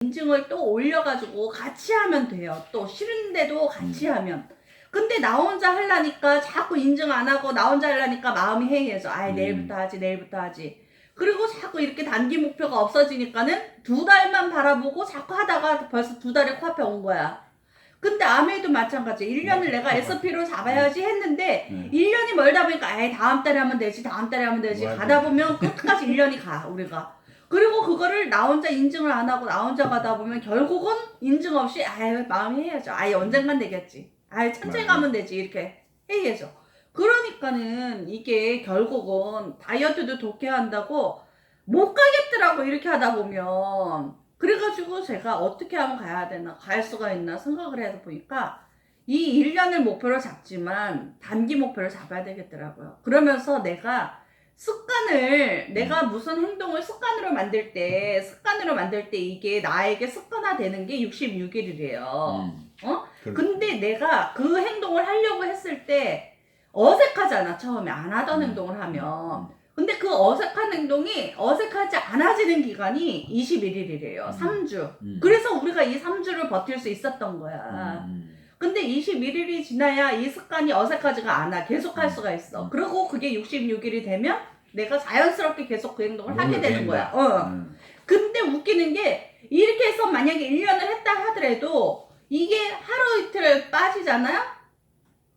인증을 또 올려가지고 같이 하면 돼요. 또 싫은데도 같이 하면. 근데 나 혼자 하려니까 자꾸 인증 안 하고 나 혼자 하려니까 마음이 해이해져. 아이 내일부터 하지 내일부터 하지. 그리고 자꾸 이렇게 단기 목표가 없어지니까는 2달만 바라보고 자꾸 하다가 벌써 2달이 코앞에 온 거야. 근데 아메이도 마찬가지. 1년을 내가 SP로 잡아야지 했는데 1년이 멀다 보니까 아이 다음 달에 하면 되지 다음 달에 하면 되지 가다 보면 끝까지 1년이 가 우리가. 그리고 그거를 나 혼자 인증을 안 하고 나 혼자 가다 보면 결국은 인증 없이 아유 마음이 해야죠. 아이 언젠간 되겠지. 아이 천천히 가면 되지 이렇게 해야죠. 그러니까는 이게 결국은 다이어트도 독해한다고 못 가겠더라고 이렇게 하다 보면. 그래가지고 제가 어떻게 하면 가야 되나 갈 수가 있나 생각을 해서 보니까 이 1년을 목표로 잡지만 단기 목표를 잡아야 되겠더라고요. 그러면서 내가 습관을 내가 무슨 행동을 습관으로 만들 때 이게 나에게 습관화되는 게 66일이래요. 근데 내가 그 행동을 하려고 했을 때 어색하잖아. 처음에 안 하던 행동을 하면. 근데 그 어색한 행동이 어색하지 않아지는 기간이 21일이래요. 3주. 그래서 우리가 이 3주를 버틸 수 있었던 거야. 근데 21일이 지나야 이 습관이 어색하지가 않아. 계속 할 수가 있어. 그리고 그게 66일이 되면 내가 자연스럽게 계속 그 행동을 하게 되는 거야. 근데 웃기는 게 이렇게 해서 만약에 1년을 했다 하더라도 이게 하루 이틀 빠지잖아요?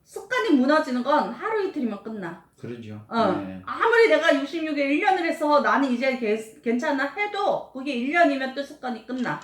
습관이 무너지는 건 하루 이틀이면 끝나. 그러죠. 네. 아무리 내가 66일 1년을 해서 나는 이제 괜찮아 해도 그게 1년이면 또 습관이 끝나.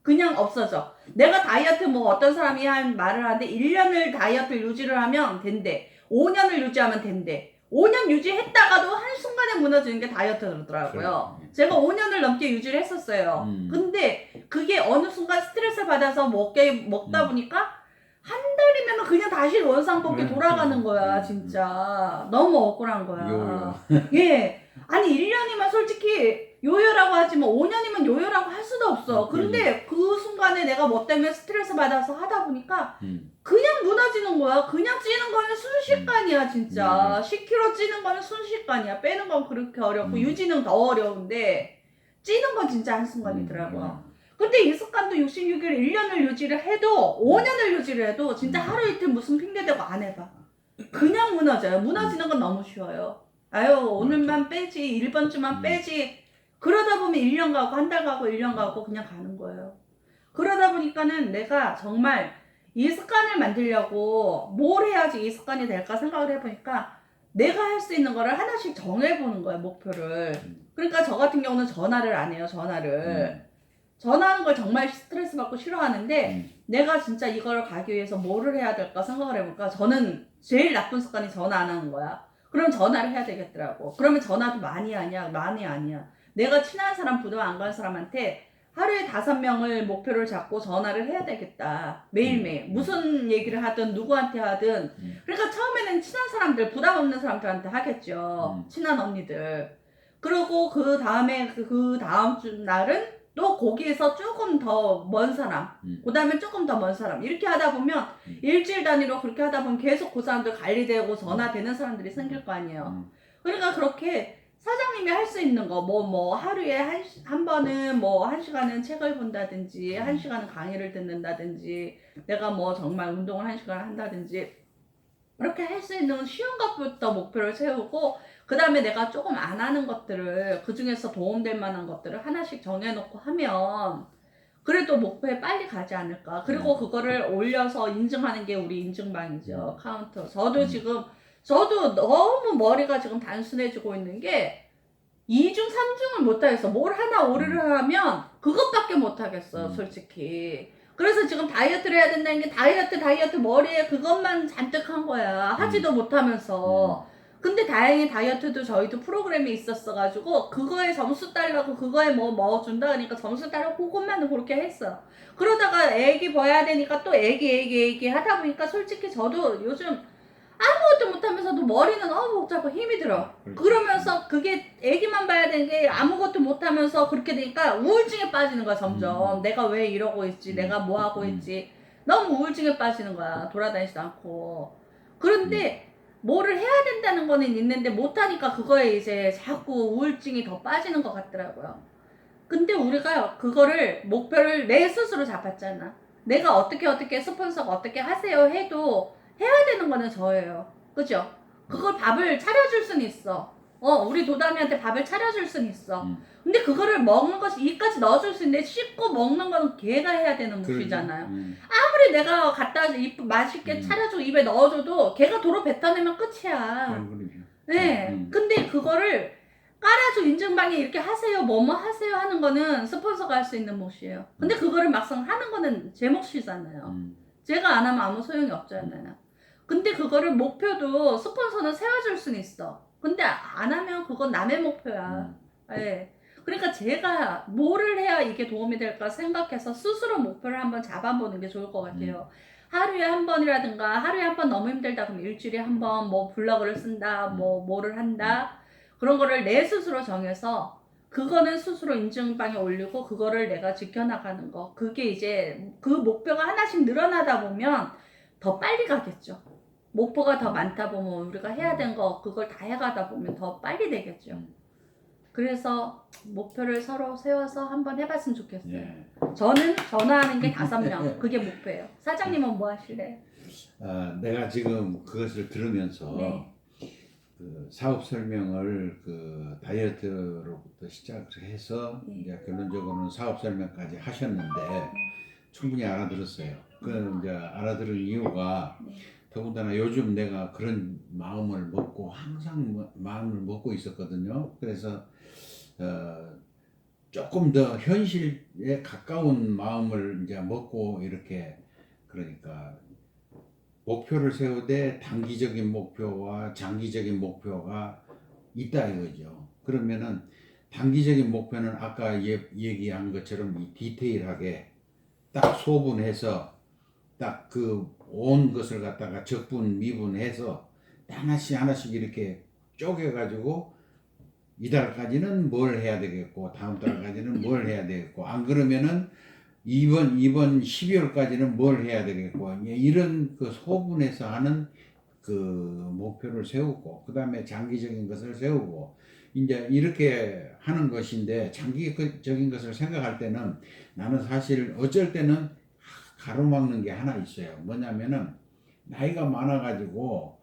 그냥 없어져. 내가 다이어트 뭐 어떤 사람이 한 말을 하는데 1년을 다이어트 유지를 하면 된대. 5년을 유지하면 된대. 5년 유지했다가도 한순간에 무너지는 게 다이어트더라고요. 제가 5년을 넘게 유지를 했었어요. 근데 그게 어느 순간 스트레스 받아서 먹다 보니까 한 달이면 그냥 다시 원상복귀 돌아가는 거야. 진짜 너무 억울한 거야. 예. 아니 1년이면 솔직히 요요라고 하지만 5년이면 요요라고 할 수도 없어. 근데 그 순간에 내가 뭐 때문에 스트레스 받아서 하다 보니까 그냥 무너지는 거야. 그냥 찌는 거는 순식간이야 진짜. 10kg 찌는 거는 순식간이야. 빼는 건 그렇게 어렵고 유지는 더 어려운데 찌는 건 진짜 한순간이더라고요. 근데 이 습관도 66일 1년을 유지를 해도 5년을 유지를 해도 진짜 하루 이틀 무슨 핑계 대고 안 해봐. 그냥 무너져요. 무너지는 건 너무 쉬워요. 아유 오늘만 빼지 1번 주만 빼지. 그러다 보면 1년 가고 한 달 가고 1년 가고 그냥 가는 거예요. 그러다 보니까는 내가 정말 이 습관을 만들려고 뭘 해야지 이 습관이 될까 생각을 해보니까 내가 할 수 있는 거를 하나씩 정해보는 거예요. 목표를. 그러니까 저 같은 경우는 전화를 안 해요. 전화하는 걸 정말 스트레스 받고 싫어하는데 내가 진짜 이걸 가기 위해서 뭐를 해야 될까 생각을 해볼까. 저는 제일 나쁜 습관이 전화 안 하는 거야. 그럼 전화를 해야 되겠더라고. 그러면 전화도 많이 하냐? 많이 아니야. 내가 친한 사람, 부담 안 가는 사람한테 하루에 5명을 목표를 잡고 전화를 해야 되겠다. 매일매일. 무슨 얘기를 하든 누구한테 하든. 그러니까 처음에는 친한 사람들, 부담 없는 사람들한테 하겠죠. 친한 언니들. 그리고 그 다음에 그 다음 주 날은 또 거기에서 조금 더 먼 사람, 그 다음에 조금 더 먼 사람 이렇게 하다 보면 일주일 단위로 그렇게 하다 보면 계속 그 사람들 관리되고 전화되는 사람들이 생길 거 아니에요. 그러니까 그렇게 사장님이 할 수 있는 거 뭐 하루에 한 번은 뭐 1시간은 책을 본다든지 1시간은 강의를 듣는다든지 내가 뭐 정말 운동을 1시간 한다든지 그렇게 할 수 있는 쉬운 것부터 목표를 세우고 그 다음에 내가 조금 안 하는 것들을 그 중에서 도움될 만한 것들을 하나씩 정해놓고 하면 그래도 목표에 빨리 가지 않을까. 그리고 그거를 올려서 인증하는 게 우리 인증방이죠. 카운터. 저도 너무 머리가 지금 단순해지고 있는 게 2중 3중을 못하겠어. 뭘 하나 오류를 하면 그것밖에 못하겠어 솔직히. 그래서 지금 다이어트를 해야 된다는 게 다이어트 머리에 그것만 잔뜩 한 거야. 하지도 못하면서. 근데 다행히 다이어트도 저희도 프로그램이 있었어가지고 그거에 점수 따려고 그거에 뭐 준다 그러니까 점수 따려고 그것만 그렇게 했어. 그러다가 애기 봐야 되니까 또 애기 하다 보니까 솔직히 저도 요즘 아무것도 못하면서도 머리는 너무 복잡하고 힘이 들어. 그러면서 그게 애기만 봐야 되는 게 아무것도 못하면서 그렇게 되니까 우울증에 빠지는 거야 점점. 내가 왜 이러고 있지, 내가 뭐 하고 있지. 너무 우울증에 빠지는 거야. 돌아다니지도 않고. 그런데 뭐를 해야 된다는 거는 있는데 못하니까 그거에 이제 자꾸 우울증이 더 빠지는 것 같더라고요. 근데 우리가 그거를 목표를 내 스스로 잡았잖아. 내가 어떻게 스폰서가 어떻게 하세요 해도 해야 되는 거는 저예요. 그죠? 그걸 밥을 차려줄 수는 있어. 우리 도담이한테 밥을 차려줄 수는 있어. 근데 그거를 먹는 것이 입까지 넣어줄 수 있는데 씹고 먹는 거는 걔가 해야 되는 몫이잖아요. 아무리 내가 갖다 맛있게 차려주고 입에 넣어줘도 걔가 도로 뱉어내면 끝이야. 네. 근데 그거를 깔아줘 인증방에 이렇게 하세요 뭐뭐 하세요 하는 거는 스폰서가 할 수 있는 몫이에요. 근데 그거를 막상 하는 거는 제 몫이잖아요. 제가 안 하면 아무 소용이 없잖아요. 근데 그거를 목표도 스폰서는 세워줄 수는 있어. 근데 안 하면 그건 남의 목표야. 예. 그러니까 제가 뭐를 해야 이게 도움이 될까 생각해서 스스로 목표를 한번 잡아보는 게 좋을 것 같아요. 하루에 한 번이라든가 하루에 한 번 너무 힘들다 그럼 일주일에 한 번 뭐 블로그를 쓴다 뭐를 한다 그런 거를 내 스스로 정해서 그거는 스스로 인증방에 올리고 그거를 내가 지켜나가는 거 그게 이제 그 목표가 하나씩 늘어나다 보면 더 빨리 가겠죠. 목표가 더 많다 보면 우리가 해야 되는 거 그걸 다 해가다 보면 더 빨리 되겠죠. 그래서 목표를 서로 세워서 한번 해봤으면 좋겠어요. 예. 저는 전화하는 게 5명 그게 목표예요. 사장님은 뭐 하실래요? 내가 지금 그것을 들으면서 네. 그 사업 설명을 그 다이어트로부터 시작해서 이제 결론적으로는 사업 설명까지 하셨는데 충분히 알아들었어요. 그 이제 알아들은 이유가 더군다나 요즘 내가 그런 마음을 먹고 항상 마음을 먹고 있었거든요. 그래서 조금 더 현실에 가까운 마음을 이제 먹고 이렇게 그러니까 목표를 세우되 단기적인 목표와 장기적인 목표가 있다 이거죠. 그러면은 단기적인 목표는 아까 얘기한 것처럼 이 디테일하게 딱 소분해서 딱 그 온 것을 갖다가 적분 미분해서 하나씩 하나씩 이렇게 쪼개가지고 이달까지는 뭘 해야 되겠고 다음 달까지는 뭘 해야 되겠고 안 그러면은 이번 12월까지는 뭘 해야 되겠고 이런 그 소분해서 하는 그 목표를 세우고 그 다음에 장기적인 것을 세우고 이제 이렇게 하는 것인데 장기적인 것을 생각할 때는 나는 사실 어쩔 때는 가로막는 게 하나 있어요. 뭐냐면은 나이가 많아가지고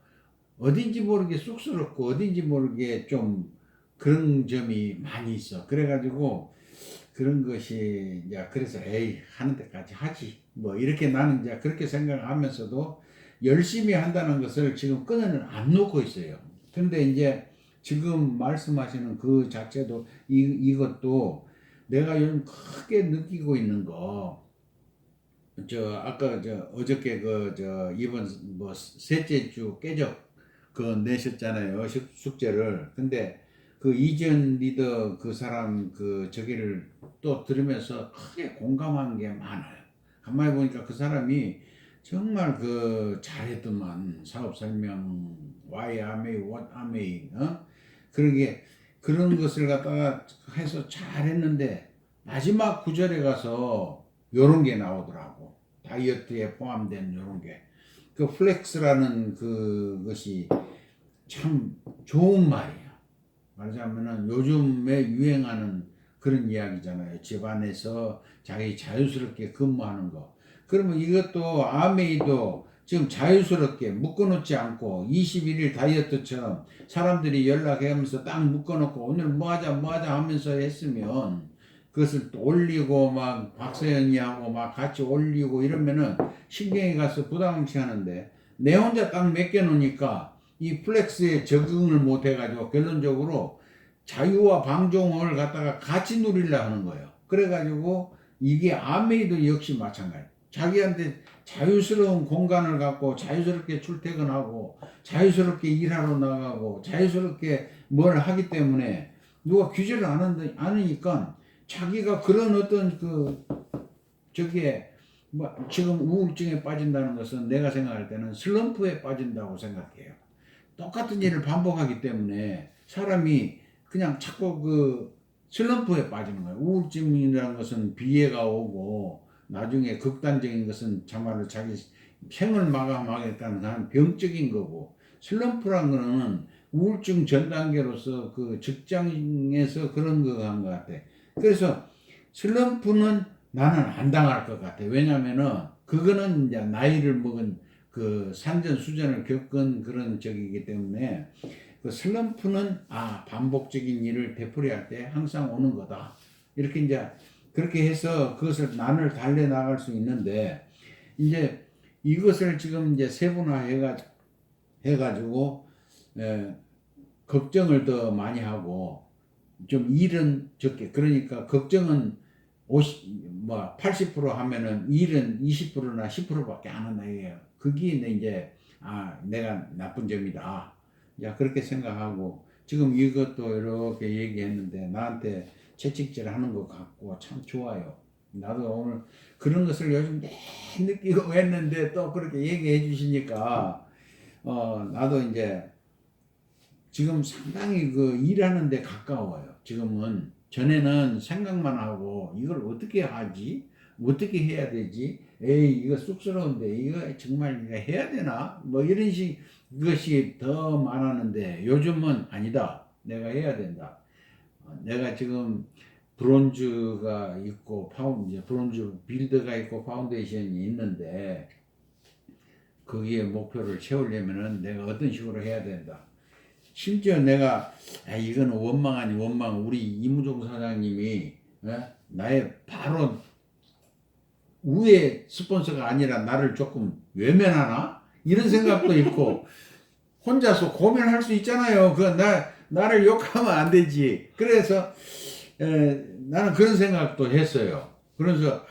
어딘지 모르게 쑥스럽고 어딘지 모르게 좀 그런 점이 많이 있어. 그래가지고 그런 것이 이제 그래서 에이 하는 데까지 하지 뭐 이렇게 나는 이제 그렇게 생각하면서도 열심히 한다는 것을 지금 끈을 안 놓고 있어요. 근데 이제 지금 말씀하시는 그 자체도 이것도 내가 요즘 크게 느끼고 있는 거 아까 어저께 이번 뭐 셋째 주 깨적 내셨잖아요 숙제를. 근데 그 이전 리더 그 사람 저기를 또 들으면서 크게 공감한 게 많아요. 가만히 보니까 그 사람이 정말 잘했더만 사업 설명 why am I what am I 그런 것을 갖다가 해서 잘했는데 마지막 구절에 가서 요런 게 나오더라고. 다이어트에 포함된 요런 게. 그 플렉스라는 그것이 참 좋은 말이야. 말하자면은 요즘에 유행하는 그런 이야기잖아요. 집안에서 자기 자유스럽게 근무하는 거. 그러면 이것도 아메이도 지금 자유스럽게 묶어놓지 않고 21일 다이어트처럼 사람들이 연락하면서 딱 묶어놓고 오늘 뭐 하자 하면서 했으면 그것을 또 올리고 막 박서연이하고 막 같이 올리고 이러면은 신경이 가서 부담없이 하는데 내 혼자 딱 맡겨놓으니까 이 플렉스에 적응을 못 해가지고 결론적으로 자유와 방종을 갖다가 같이 누리려 하는 거예요. 그래가지고 이게 아메이도 역시 마찬가지. 자기한테 자유스러운 공간을 갖고 자유스럽게 출퇴근하고 자유스럽게 일하러 나가고 자유스럽게 뭘 하기 때문에 누가 규제를 안 하니까 자기가 그런 어떤 뭐 지금 우울증에 빠진다는 것은 내가 생각할 때는 슬럼프에 빠진다고 생각해요. 똑같은 일을 반복하기 때문에 사람이 그냥 자꾸 슬럼프에 빠지는 거예요. 우울증이라는 것은 비애가 오고 나중에 극단적인 것은 정말로 자기 생을 마감하겠다는 병적인 거고 슬럼프라는 거는 우울증 전 단계로서 그 직장에서 그런 거 한 것 같아. 그래서 슬럼프는 나는 안 당할 것 같아. 왜냐면은 그거는 이제 나이를 먹은 그 산전수전을 겪은 그런 적이기 때문에 그 슬럼프는 반복적인 일을 되풀이할 때 항상 오는 거다. 이렇게 이제 그렇게 해서 그것을 난을 달래 나갈 수 있는데 이제 이것을 지금 이제 세분화 해가지고 걱정을 더 많이 하고 좀 일은 적게 그러니까 걱정은 80% 하면은 일은 20%나 10%밖에 안 한다 이게요. 그게 이제 내가 나쁜 점이다. 야 그렇게 생각하고 지금 이것도 이렇게 얘기했는데 나한테 채찍질 하는 것 같고 참 좋아요. 나도 오늘 그런 것을 요즘 느끼고 했는데 또 그렇게 얘기해 주시니까 나도 이제 지금 상당히 그 일하는데 가까워요. 지금은 전에는 생각만 하고 이걸 어떻게 하지? 어떻게 해야 되지? 에이 이거 쑥스러운데 이거 정말 이거 해야 되나? 뭐 이런 식 것이 더 많았는데 요즘은 아니다. 내가 해야 된다. 내가 지금 브론즈가 있고 브론즈 빌드가 있고 파운데이션이 있는데 거기에 목표를 채우려면은 내가 어떤 식으로 해야 된다. 심지어 내가 이거는 원망 아니 원망 우리 이무종 사장님이 나의 바로 우회 스폰서가 아니라 나를 조금 외면하나 이런 생각도 있고 혼자서 고민할 수 있잖아요. 나를 욕하면 안 되지. 그래서 나는 그런 생각도 했어요. 그래서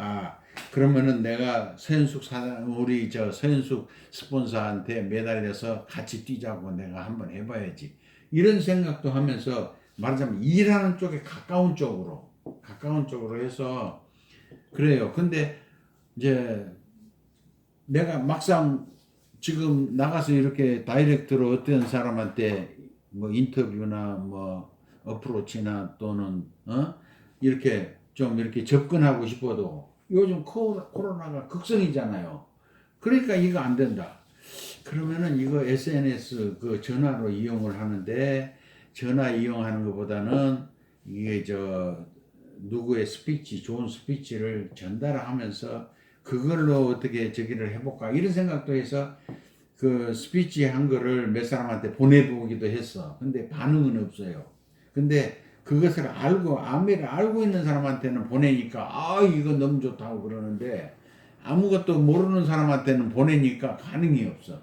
그러면은 내가 서현숙 사장 우리 서현숙 스폰서한테 매달려서 같이 뛰자고 내가 한번 해봐야지. 이런 생각도 하면서 말하자면 일하는 쪽에 가까운 쪽으로 해서 그래요. 근데 이제 내가 막상 지금 나가서 이렇게 다이렉트로 어떤 사람한테 뭐 인터뷰나 뭐 어프로치나 또는 이렇게 좀 이렇게 접근하고 싶어도 요즘 코로나가 극성이잖아요. 그러니까 이거 안 된다. 그러면은 이거 SNS 그 전화로 이용을 하는데 전화 이용하는 것보다는 이게 누구의 좋은 스피치를 전달하면서 그걸로 어떻게 저기를 해볼까 이런 생각도 해서 그 스피치 한 거를 몇 사람한테 보내보기도 했어. 근데 반응은 없어요. 근데 그것을 암매를 알고 있는 사람한테는 보내니까 이거 너무 좋다고 그러는데 아무것도 모르는 사람한테는 보내니까 반응이 없어.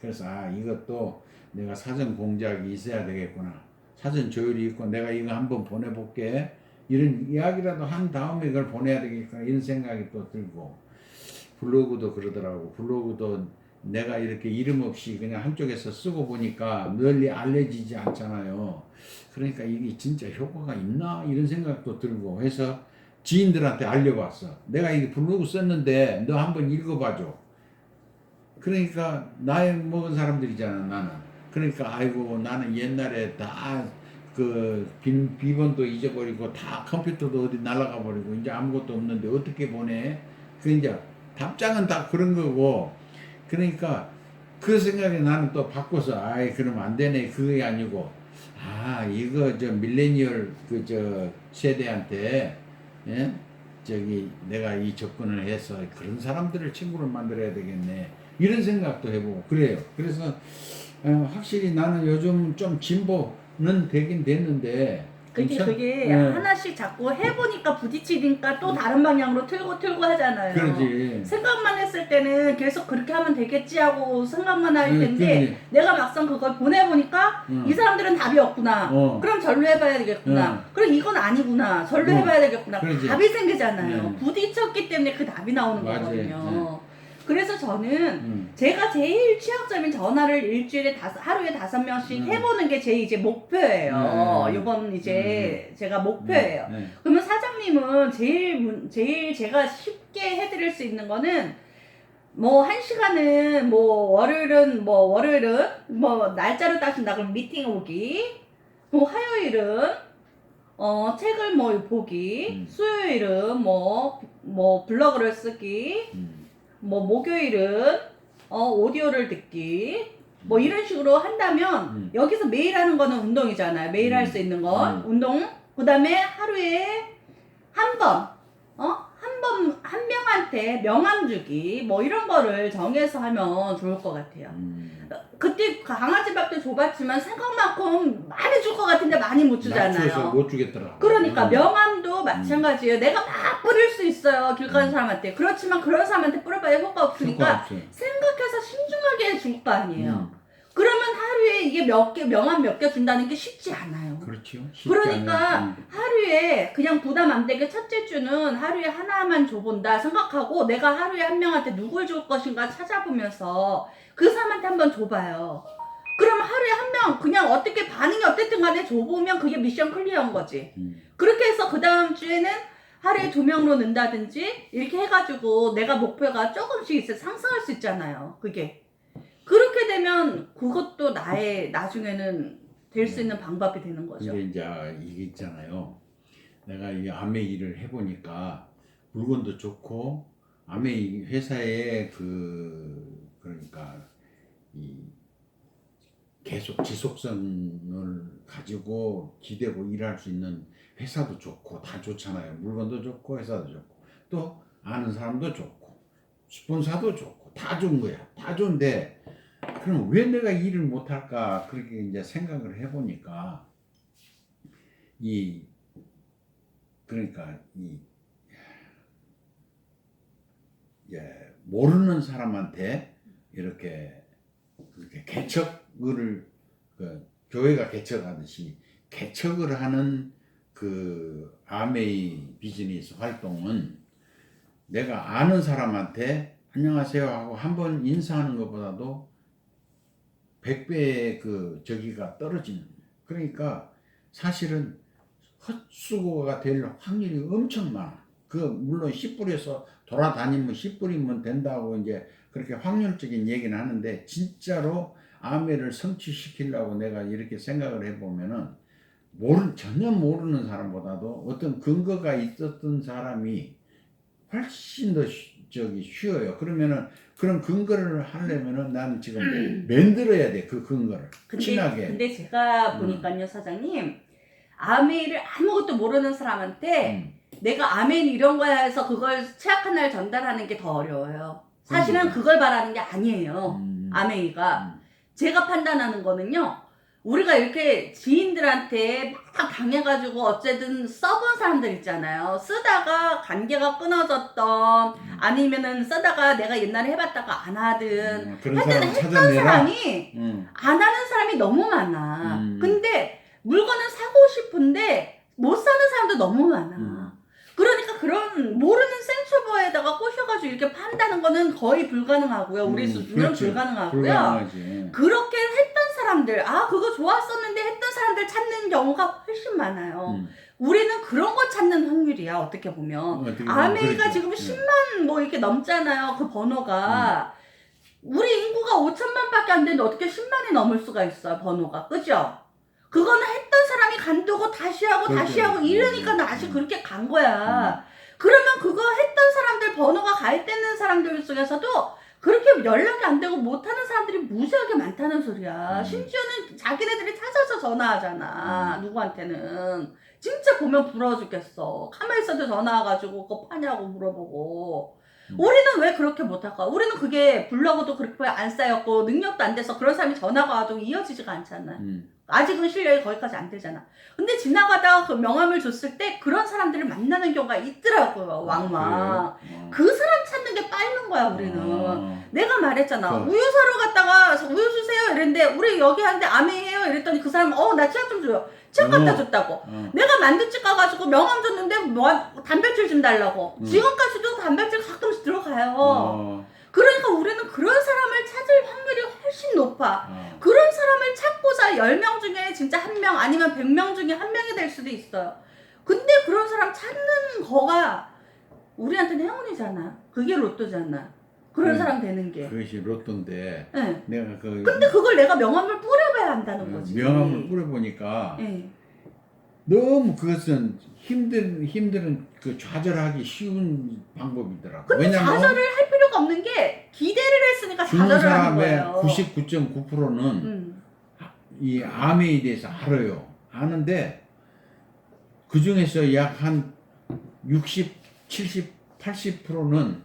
그래서 이것도 내가 사전 공작이 있어야 되겠구나. 사전 조율이 있고 내가 이거 한번 보내볼게. 이런 이야기라도 한 다음에 이걸 보내야 되겠구나. 이런 생각이 또 들고 블로그도 그러더라고. 블로그도 내가 이렇게 이름 없이 그냥 한쪽에서 쓰고 보니까 널리 알려지지 않잖아요. 그러니까 이게 진짜 효과가 있나? 이런 생각도 들고 해서 지인들한테 알려봤어. 내가 이게 블로그 썼는데 너 한번 읽어봐줘. 그러니까 나이 먹은 사람들이잖아 나는. 그러니까 아이고 나는 옛날에 다 그 비번도 잊어버리고 다 컴퓨터도 어디 날아가 버리고 이제 아무것도 없는데 어떻게 보내? 그 이제 답장은 다 그런 거고 그러니까 그 생각에 나는 또 바꿔서 그러면 안 되네 그게 아니고 이거 밀레니얼 세대한테 내가 이 접근을 해서 그런 사람들을 친구를 만들어야 되겠네 이런 생각도 해보고 그래요. 그래서 확실히 나는 요즘 좀 진보는 되긴 됐는데 그게 하나씩 자꾸 해보니까 부딪히니까 또 다른 방향으로 틀고 하잖아요. 그러지. 생각만 했을 때는 계속 그렇게 하면 되겠지 하고 생각만 할 텐데 내가 막상 그걸 보내보니까 이 사람들은 답이 없구나. 그럼 절로 해봐야 되겠구나. 그럼 이건 아니구나. 절로 해봐야 되겠구나. 그러지. 답이 생기잖아요. 부딪혔기 때문에 그 답이 나오는 거거든요. 그래서 저는 제가 제일 취약점인 전화를 일주일에 하루에 5명씩 해보는 게 제 이제 목표예요. 이번 이제 제가 목표예요. 그러면 사장님은 제일 제가 쉽게 해드릴 수 있는 거는 뭐 1시간은 월요일은 날짜를 따진다 그럼 미팅 오기, 뭐 화요일은 책을 보기, 수요일은 블로그를 쓰기, 목요일은 오디오를 듣기 이런 식으로 한다면 여기서 매일 하는 거는 운동이잖아요. 매일 할 수 있는 건 운동. 그 다음에 하루에 한 번 한 명한테 명함 주기 뭐 이런 거를 정해서 하면 좋을 것 같아요. 그때 강아지밥도 줘봤지만 생각만큼 많이 줄 것 같은데 많이 못 낮춰서 주잖아요. 못 주겠더라고. 그러니까 명함도 마찬가지예요. 내가 막 뿌릴 수 있어요. 길 가는 사람한테. 그렇지만 그런 사람한테 뿌려봐야 효과 없으니까 생각해서 신중하게 줄 거 아니에요. 그러면 하루에 이게 명함 몇 개 준다는 게 쉽지 않아요. 그렇죠. 그러니까 하루에 그냥 부담 안 되게 첫째 주는 하루에 하나만 줘본다 생각하고 내가 하루에 한 명한테 누굴 줄 것인가 찾아보면서 그 사람한테 한번 줘봐요. 그러면 하루에 한 명 그냥 어떻게 반응이 어쨌든 간에 줘보면 그게 미션 클리어인 거지. 그렇게 해서 그 다음 주에는 하루에 2명로 는다든지 이렇게 해가지고 내가 목표가 조금씩 있어 상승할 수 있잖아요. 그게. 그렇게 되면 그것도 나의 나중에는 될 수 있는 방법이 되는 거죠. 근데 이제 이게 있잖아요. 내가 이 아메 일을 해보니까 물건도 좋고 아메 회사에 그러니까 이 계속 지속성을 가지고 기대고 일할 수 있는 회사도 좋고 다 좋잖아요. 물건도 좋고 회사도 좋고 또 아는 사람도 좋고 스폰서도 좋고 다 좋은 거야. 다 좋은데 그럼 왜 내가 일을 못할까 그렇게 이제 생각을 해보니까 그러니까 모르는 사람한테 이렇게 개척을 교회가 개척하듯이 개척을 하는 그 아메이 비즈니스 활동은 내가 아는 사람한테 안녕하세요 하고 한번 인사하는 것보다도 100배의 저기가 떨어지는 거예요. 그러니까 사실은 헛수고가 될 확률이 엄청 많아. 물론 10불에서 돌아다니면 10불이면 된다고 이제 그렇게 확률적인 얘기는 하는데 진짜로 아메를 성취시키려고 내가 이렇게 생각을 해보면은 전혀 모르는 사람보다도 어떤 근거가 있었던 사람이 훨씬 더 쉬워요. 그러면은 그런 근거를 하려면은 나는 지금 만들어야 돼. 그 근거를 친하게. 근데 제가 보니까요, 사장님, 아메이를 아무것도 모르는 사람한테 내가 아멘 이런 거야 해서 그걸 최악한 날 전달하는 게 더 어려워요. 사실은 그걸 바라는 게 아니에요. 아메이가. 제가 판단하는 거는요. 우리가 이렇게 지인들한테 막 당해가지고 어쨌든 써본 사람들 있잖아요. 쓰다가 관계가 끊어졌던 아니면은 쓰다가 내가 옛날에 해봤다가 안 하든 그런 하여튼 사람 했던 찾아내라. 사람이 안 하는 사람이 너무 많아. 근데 물건을 사고 싶은데 못 사는 사람도 너무 많아. 그러니까 그런 모르는 생초보에다가 꼬셔가지고 이렇게 판다는 거는 거의 불가능하고요. 우리 수준은 불가능하고요. 불가능하지. 그렇게 했던 사람들, 그거 좋았었는데 했던 사람들 찾는 경우가 훨씬 많아요. 우리는 그런 거 찾는 확률이야, 어떻게 보면. 아메이가 그렇죠. 지금 10만 뭐 이렇게 넘잖아요, 그 번호가. 우리 인구가 5천만 밖에 안 되는데 어떻게 10만이 넘을 수가 있어요, 번호가. 그죠? 그거는 했던 사람이 간두고 다시 하고 다시 하고 이러니까 다시 그렇게 간 거야. 그러면 그거 했던 사람들 번호가 가입되는 사람들 속에서도 그렇게 연락이 안 되고 못하는 사람들이 무지하게 많다는 소리야. 심지어는 자기네들이 찾아서 전화하잖아. 누구한테는. 진짜 보면 부러워 죽겠어. 가만히 있어도 전화 와가지고 그거 파냐고 물어보고. 우리는 왜 그렇게 못할까? 우리는 그게 블로그도 그렇게 안 쌓였고 능력도 안 돼서 그런 사람이 전화가 와도 이어지지가 않잖아. 아직은 실력이 거기까지 안 되잖아. 근데 지나가다가 그 명함을 줬을 때 그런 사람들을 만나는 경우가 있더라고요. 왕왕. 그 사람 찾는 게 빠른 거야 우리는. 내가 말했잖아. 우유 사러 갔다가 우유 주세요 이랬는데 우리 여기 하는데 아메이에요 이랬더니 그 사람 나 치약 좀 줘요. 치약 갖다 줬다고. 내가 만두집 가가지고 명함 줬는데 단백질 좀 달라고. 지금까지도 단백질 가끔씩 들어가요. 그러니까 우리는 그런 사람을 찾을 확률이 훨씬 높아. 그런 사람을 찾고자 10명 중에 진짜 1명 아니면 100명 중에 1명이 될 수도 있어요. 근데 그런 사람 찾는 거가 우리한테는 행운이잖아. 그게 로또잖아. 그런 사람 되는 게. 그것이 로또인데 네. 내가 근데 그걸 내가 명함을 뿌려봐야 한다는 거지. 명함을 뿌려보니까 네. 너무 그것은 힘든 좌절하기 쉬운 방법이더라고. 근데 왜냐면 좌절을 할 필요가 없는 게 기대를 했으니까 주는 좌절을 하는 사람의 거예요. 99.9%는 이 암에 대해서 알아요. 아는데 그 중에서 약 한 60 70, 80%는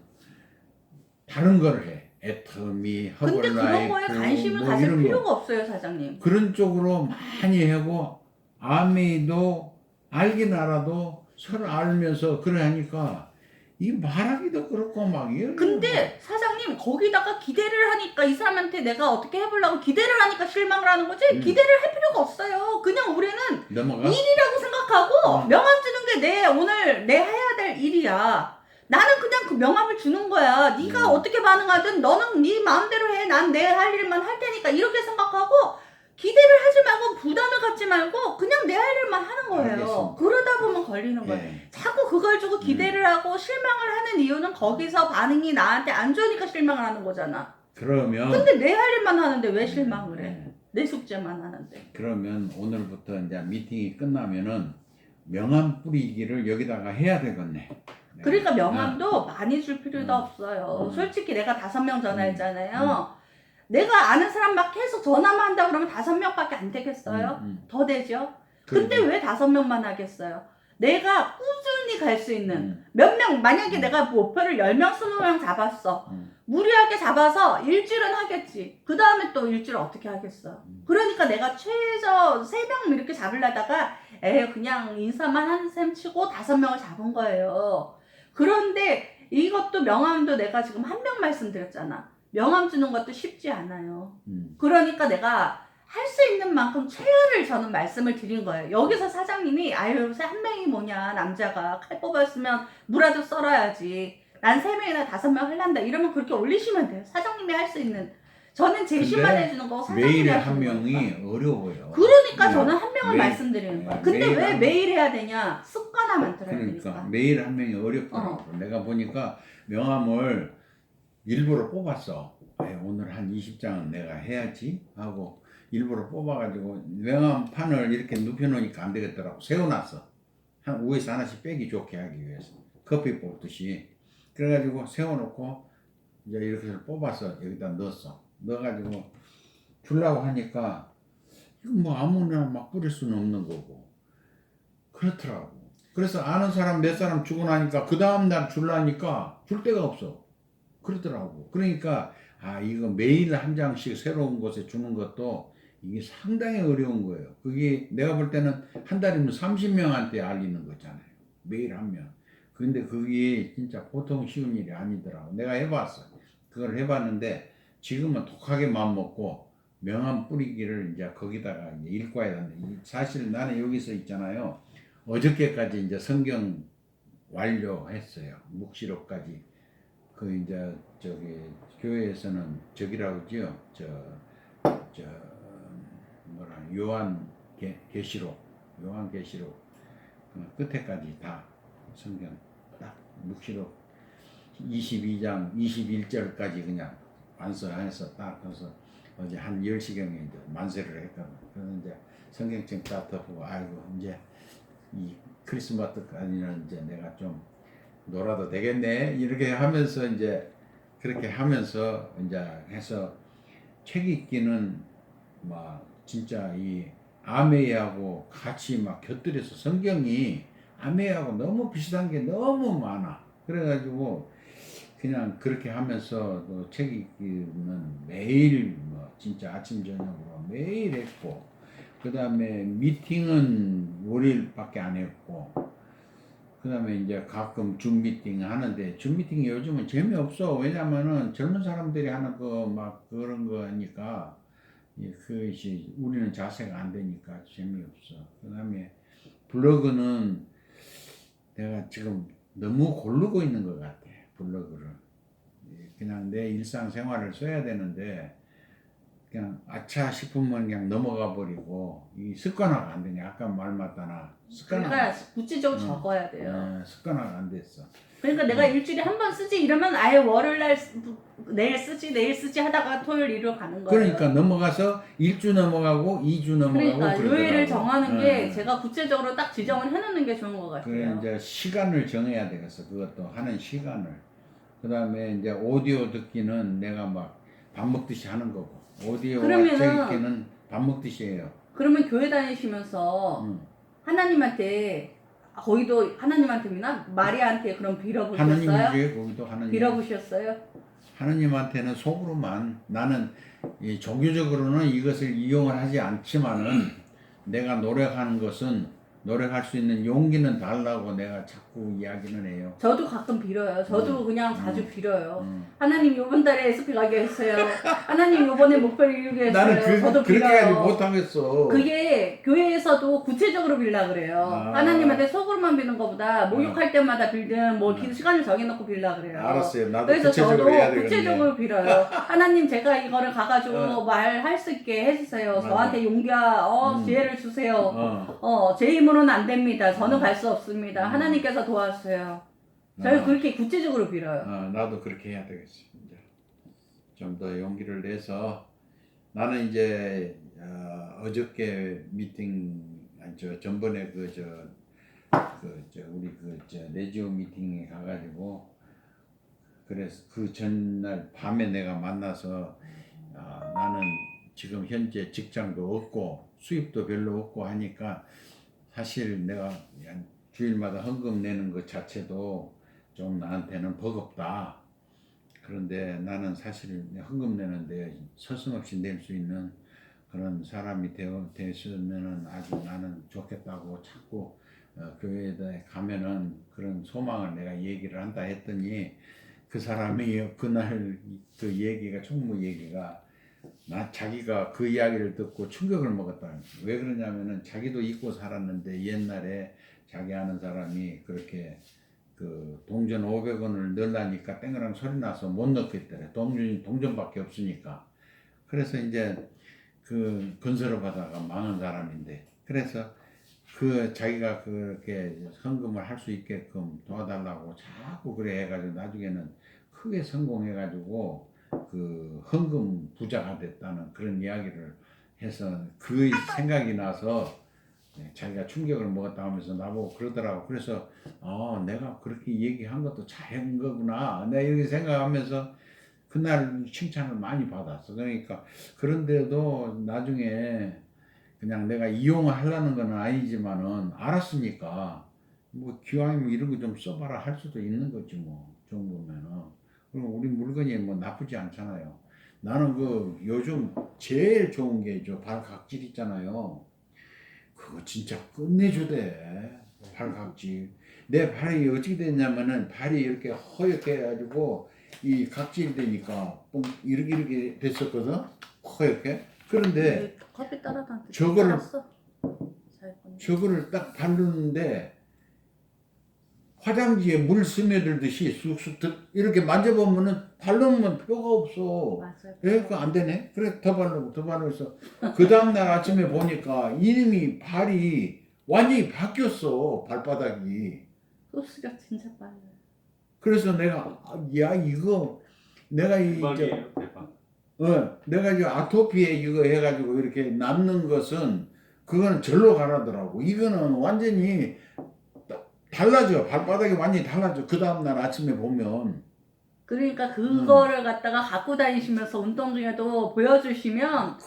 다른 걸 해. 애터미, 근데 그런 거에 허벌라이프 관심을 뭐 가질 이런 필요가 거. 없어요, 사장님. 그런 쪽으로 많이 하고 아메이도 알긴 알아도 서로 알면서 그래 하니까 이 말하기도 그렇고 막 이런 근데 사장님 거기다가 기대를 하니까 이 사람한테 내가 어떻게 해보려고 기대를 하니까 실망을 하는 거지 기대를 할 필요가 없어요. 그냥 우리는 넘어가. 일이라고 생각하고 명함 주는 게 내 오늘 내 해야 될 일이야. 나는 그냥 그 명함을 주는 거야. 네가 어떻게 반응하든 너는 네 마음대로 해. 난 내 할 일만 할 테니까 이렇게 생각하고 기대를 하지 말고 부담을 갖지 말고 그냥 내 할 일만 하는 거예요. 알겠습니다. 그러다 보면 걸리는 거예요. 예. 자꾸 그걸 주고 기대를 하고 실망을 하는 이유는 거기서 반응이 나한테 안 좋으니까 실망을 하는 거잖아. 그러면 근데 내 할 일만 하는데 왜 실망을 해? 예. 내 숙제만 하는데. 그러면 오늘부터 이제 미팅이 끝나면은 명함 뿌리기를 여기다가 해야 되겠네. 그러니까 명함도 많이 줄 필요도 음. 없어요. 솔직히 내가 5명 전화했잖아요. 음. 내가 아는 사람 막 계속 전화만 한다 그러면 5명밖에 안 되겠어요? 더 되죠? 근데 왜 5명만 하겠어요? 내가 꾸준히 갈 수 있는 몇 명, 만약에 내가 목표를 10명, 20명 잡았어. 무리하게 잡아서 일주일은 하겠지. 그 다음에 또 일주일 어떻게 하겠어. 그러니까 내가 최저 3명 이렇게 잡으려다가 그냥 인사만 한 셈 치고 5명을 잡은 거예요. 그런데 이것도 명함도 내가 지금 1명 말씀드렸잖아. 명함 주는 것도 쉽지 않아요. 그러니까 내가 할 수 있는 만큼 최선을 저는 말씀을 드린 거예요. 여기서 사장님이 아유 요새 1명이 뭐냐 남자가 칼 뽑았으면 무라도 썰어야지. 난 3명이나 5명 할란다. 이러면 그렇게 올리시면 돼요. 사장님이 할 수 있는. 저는 제시만 근데 해주는 거고 사장님이 매일에 하시는 한 명이 거니까. 어려워요. 그러니까 그냥 저는 1명을 매일- 말씀드리는 거야. 근데 매일 왜 한- 매일 해야 되냐? 습관화 만들어야 그러니까 되니까. 매일 한 명이 어렵더라고. 내가 보니까 명함을 일부러 뽑았어. 오늘 한 20장은 내가 해야지 하고 일부러 뽑아가지고 명함판을 이렇게 눕혀놓으니까 안 되겠더라고. 세워놨어. 한 위에서 하나씩 빼기 좋게 하기 위해서. 커피 뽑듯이. 그래가지고 세워놓고 이제 이렇게 해서 뽑아서 여기다 넣었어. 넣어가지고 주려고 하니까 이거 뭐 아무나 막 뿌릴 수는 없는 거고 그렇더라고. 그래서 아는 사람 몇 사람 주고 나니까 그 다음날 주려니까 줄 데가 없어. 그러더라고. 그러니까 이거 매일 한 장씩 새로운 곳에 주는 것도 이게 상당히 어려운 거예요. 그게 내가 볼 때는 한 달이면 30명한테 알리는 거잖아요. 매일 한 명. 근데 그게 진짜 보통 쉬운 일이 아니더라고. 내가 해봤어. 그걸 해봤는데 지금은 독하게 마음먹고 명함 뿌리기를 이제 거기다가 이제 일과에 놨는데 사실 나는 여기서 있잖아요. 어저께까지 이제 성경 완료했어요. 묵시록까지. 그 이제 저기 교회에서는 저기라고 그러죠. 저 뭐라 계시록 끝에까지 다 성경 딱 묵시록 22장 21절까지 그냥 완성해서 딱 해서 어제 한 10시경에 이제 만세를 했거든. 그래서 이제 성경책 딱 덮고 아이고 이제 이 크리스마스까지는 이제 내가 좀 놀아도 되겠네 이렇게 하면서 이제 그렇게 하면서 이제 해서 책 읽기는 막 진짜 이 아메이하고 같이 막 곁들여서 성경이 아메이하고 너무 비슷한 게 너무 많아. 그래가지고 그냥 그렇게 하면서 책 읽기는 매일 뭐 진짜 아침 저녁으로 매일 했고 그 다음에 미팅은 월요일밖에 안 했고 그 다음에 이제 가끔 줌 미팅 하는데 줌 미팅이 요즘은 재미없어. 왜냐면은 젊은 사람들이 하는 거 막 그런 거니까 그것이 우리는 자세가 안 되니까 재미없어. 그 다음에 블로그는 내가 지금 너무 고르고 있는 것 같아. 블로그를 그냥 내 일상생활을 써야 되는데 그냥 아차 싶으면 그냥 넘어가 버리고 이 습관화가 안 되냐. 아까 말 맞다나 그러니까 구체적으로 적어야 돼요. 습관화가 안 됐어. 그러니까 내가 일주일에 한 번 쓰지 이러면 아예 월요일날 내일 쓰지 하다가 토요일 일요일 가는 거예요. 그러니까 넘어가서 1주 넘어가고 2주 넘어가고 그러니까 요일을 그러더라고. 정하는 게 제가 구체적으로 딱 지정을 해놓는 게 좋은 것 그래 같아요. 이제 시간을 정해야 되겠어. 그것도 하는 시간을. 그 다음에 이제 오디오 듣기는 내가 막 밥 먹듯이 하는 거고 오디오와 책 읽기는 밥 먹듯이 해요. 그러면 교회 다니시면서 하나님한테 거기도 하나님한테 믿나? 마리아한테 그럼 빌어보셨어요? 하나님이지 거기도 하나님. 빌어보셨어요? 하나님한테는 속으로만 나는 이 종교적으로는 이것을 이용을 하지 않지만은 내가 노력하는 것은 노력할 수 있는 용기는 달라고 내가 자꾸 이야기는 해요. 저도 가끔 빌어요. 저도 그냥 자주 빌어요. 음. 하나님 요번 달에 SP 가게 했어요. 하나님 요번에 목표를 이루게 했어요. 나는 저도 그렇게까지 빌어요. 못하겠어. 그게 교회에서도 구체적으로 빌라 그래요. 아. 하나님한테 속으로만 비는 것보다 목욕할 때마다 빌든 뭐 기도 음. 시간을 정해놓고 빌라 그래요. 알았어요. 나도 그래서 저도 구체적으로 해야 되겠네. 구체적으로 빌어요. 하나님 제가 이거를 가가지고 말할 수 있게 해주세요. 맞아. 저한테 용기와 지혜를 주세요. 제 힘으로는 안 됩니다. 저는 갈 수 없습니다. 하나님께서 도와주세요. 저희 그렇게 구체적으로 빌어요. 나도 그렇게 해야 되겠어. 이제 좀 더 용기를 내서 나는 이제 어저께 미팅 전번에 우리 레지오 미팅에 가가지고 그래서 그 전날 밤에 내가 만나서 나는 지금 현재 직장도 없고 수입도 별로 없고 하니까 사실 내가 주일마다 헌금 내는 것 자체도 좀 나한테는 버겁다. 그런데 나는 사실 헌금 내는데 서슴없이 낼 수 있는 그런 사람이 되었으면 아주 나는 좋겠다고 자꾸 교회에 가면은 그런 소망을 내가 얘기를 한다 했더니 그 사람이 그날 그 얘기가 총무 얘기가 자기가 그 이야기를 듣고 충격을 먹었다. 왜 그러냐면은 자기도 잊고 살았는데 옛날에 자기 아는 사람이 그렇게 그 동전 500원을 넣으려니까 땡그랑 소리 나서 못 넣겠더래. 동전밖에 없으니까. 그래서 이제 그 건설을 받아가 망한 사람인데 그래서 그 자기가 그렇게 헌금을 할 수 있게끔 도와달라고 자꾸 그래 해가지고 나중에는 크게 성공해가지고 그 헌금 부자가 됐다는 그런 이야기를 해서 그 생각이 나서 자기가 충격을 먹었다 하면서 나보고 그러더라고. 그래서 내가 그렇게 얘기한 것도 잘한 거구나 내가 이렇게 생각하면서 그날 칭찬을 많이 받았어. 그러니까 그런데도 나중에 그냥 내가 이용하려는 건 아니지만은 알았으니까 뭐 기왕이면 이런 거 좀 써봐라 할 수도 있는 거지 뭐 정도면은. 그럼 우리 물건이 뭐 나쁘지 않잖아요. 나는 그 요즘 제일 좋은 게 발각질 있잖아요. 그거 진짜 끝내주대. 발각질. 내 발이 어떻게 됐냐면은 발이 이렇게 허옇게 해가지고 이 각질이 되니까 이렇게 됐었거든. 허옇게. 그런데 커피 따라다한테 저거를 딱 바르는데 화장지에 물 스며들듯이 쑥쑥 이렇게 만져보면은 바르면 뼈가 없어. 맞아요. 그거 안 되네. 그래 더 바르고 해서 그 다음날 아침에 보니까 이놈이 발이 완전히 바뀌었어. 발바닥이. 소스가 진짜 빨라요. 그래서 내가 이거 내가 대박이에요, 대박. 내가 이 아토피에 이거 해가지고 이렇게 남는 것은 그거는 절로 가라더라고. 이거는 완전히 달라져. 발바닥이 완전히 달라져. 그 다음날 아침에 보면. 그러니까 그거를 갖다가 갖고 다니시면서 운동 중에도 보여주시면